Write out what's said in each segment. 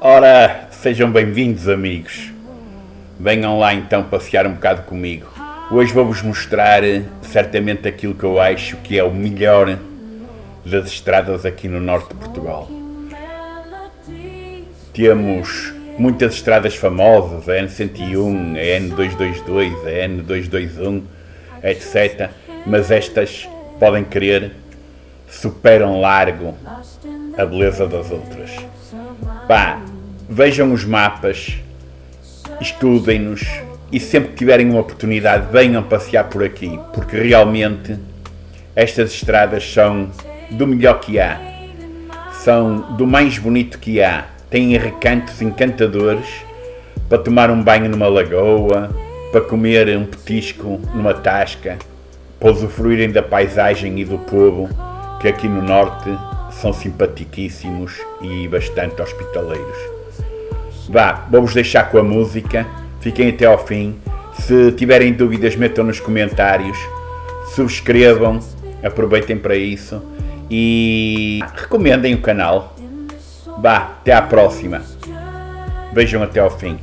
Ora, sejam bem-vindos, amigos. Venham lá então passear um bocado comigo. Hoje vou-vos mostrar certamente aquilo que eu acho que é o melhor das estradas aqui no norte de Portugal. Temos muitas estradas famosas, a N101, a N222, a N221, etc. Mas estas, podem crer, superam largo a beleza das outras. Pá, vejam os mapas, estudem-nos e sempre que tiverem uma oportunidade venham passear por aqui, porque realmente estas estradas são do melhor que há, são do mais bonito que há, têm recantos encantadores para tomar um banho numa lagoa, para comer um petisco numa tasca, para usufruírem da paisagem e do povo que aqui no norte são simpaticíssimos e bastante hospitaleiros. Vá, vou-vos deixar com a música, fiquem até ao fim. Se tiverem dúvidas, metam nos comentários, subscrevam, aproveitem para isso e recomendem o canal. Vá, até à próxima. Vejam até ao fim.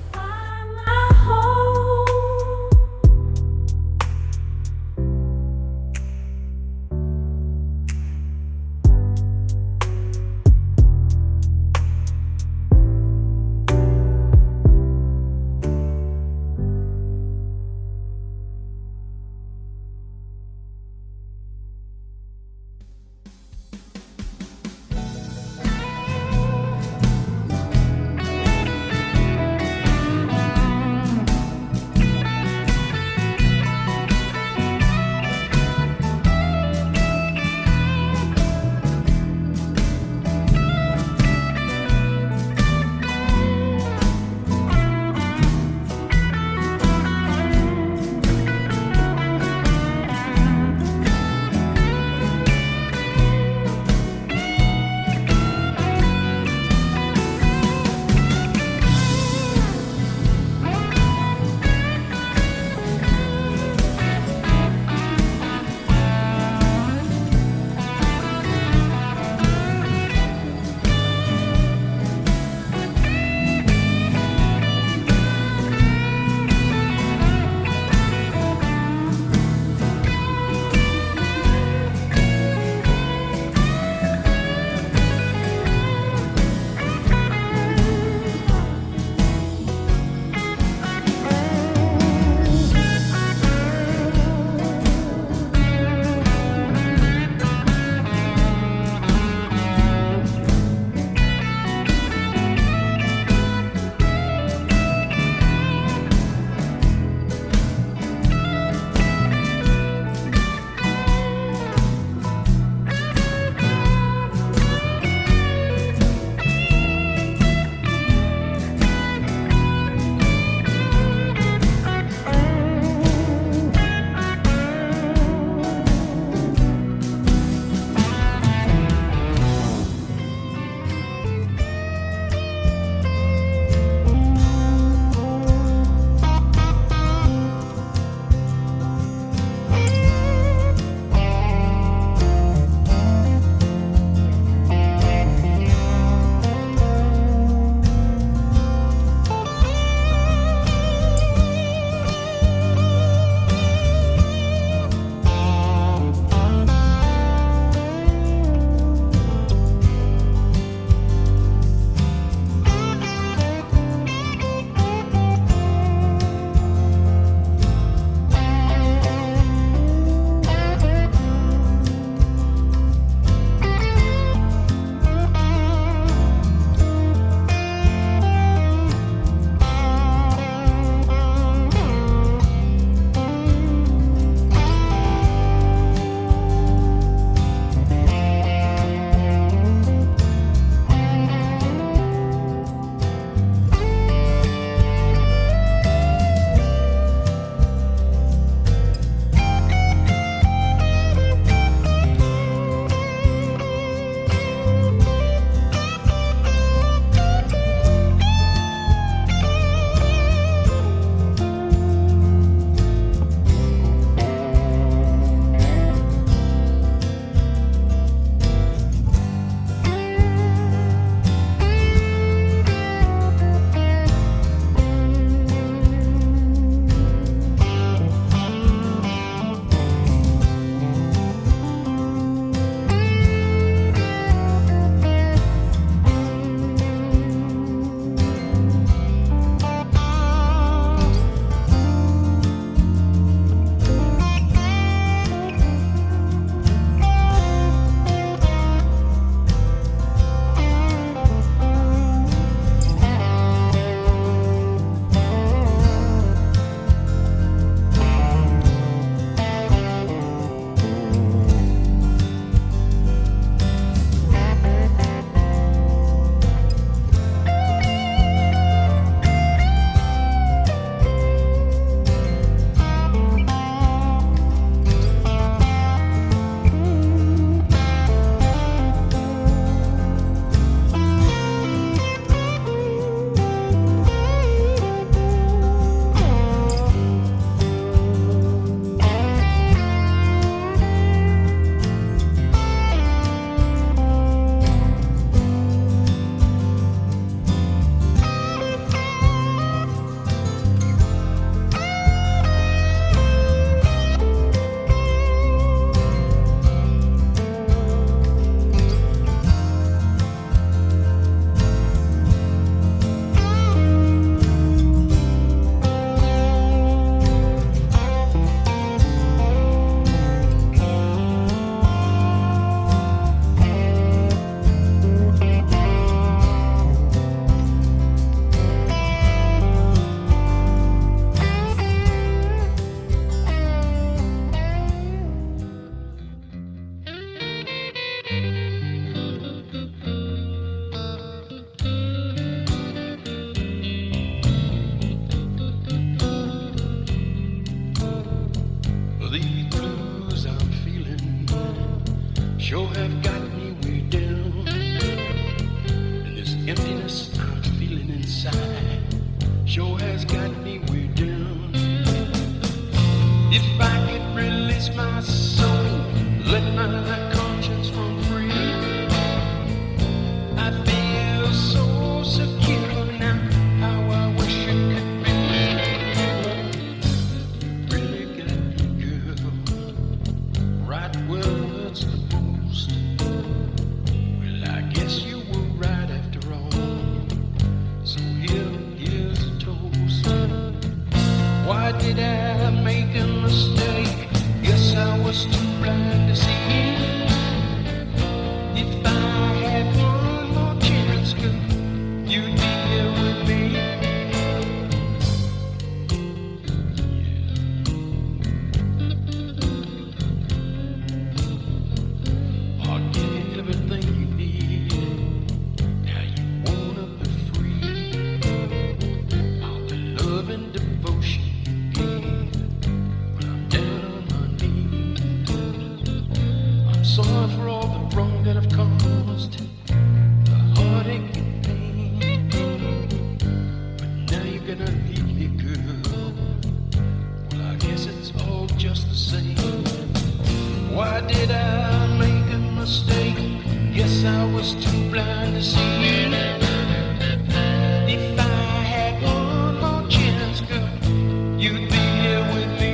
emptiness I'm feeling inside sure has got me way down. If I could release my soul, let my conscience run free, I feel so secure now. How I wish it could be. Really got me, girl, right where it hurts the most. Well, I guess you were right after all. So here's a toast. Why did I make a mistake? Guess I was too blind to see. If I had one more chance, girl, you'd be here with me. I'll give you everything you need. Now you wanna be free. All the love and devotion you gave when I'm down on my knees. I'm sorry for all the wrong that I've caused, the heartache and pain. But now you're gonna leave me, girl. Well, I guess it's all just the same. Why did I make a mistake? Guess I was too blind to see. If I had one more chance, girl, you'd be here with me.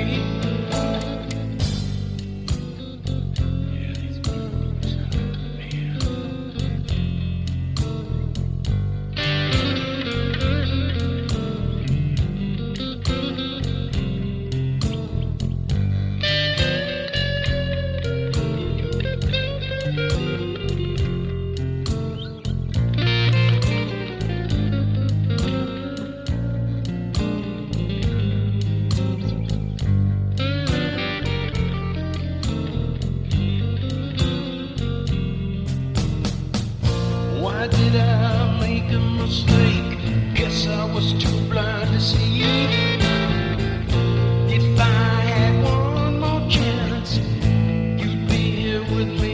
Yeah, these blues, man. Why did I make a mistake? Guess I was too blind to see. If I had one more chance, you'd be here with me.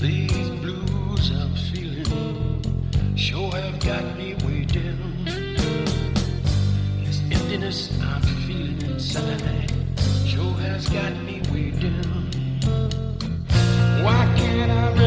These blues I'm feeling sure have got me way down. This emptiness I'm feeling inside sure has got me way down. Why can't I